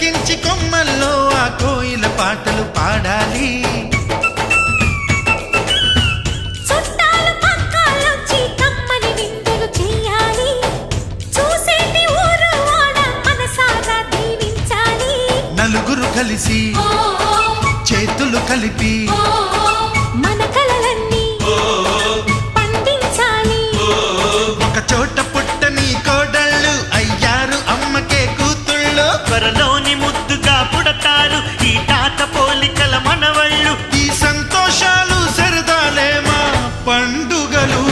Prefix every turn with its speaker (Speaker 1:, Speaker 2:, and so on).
Speaker 1: చెలకించి కొమ్మల్లో ఆ కోయిల పాటలు పాడాలి.
Speaker 2: చుట్టాలు పక్కాలొచ్చి కమ్మని విందులు చెయ్యాలి. చూసేటి ఊరు వాడ మనసారా దీవించాలి.
Speaker 1: నలుగురు కలిసి చేతులు కలిపి
Speaker 2: మన కలలన్నీ పండించాలి.
Speaker 1: ఒక చోట పుట్టని కోడళ్ళు అయ్యారు అమ్మకే కూతుళ్ళు.
Speaker 3: త్వరలోని ముద్దుగా పుడతారు ఈ తాత పోలికల మనవళ్ళు.
Speaker 1: ఈ సంతోషాలు సరదాలే మా పండుగలు.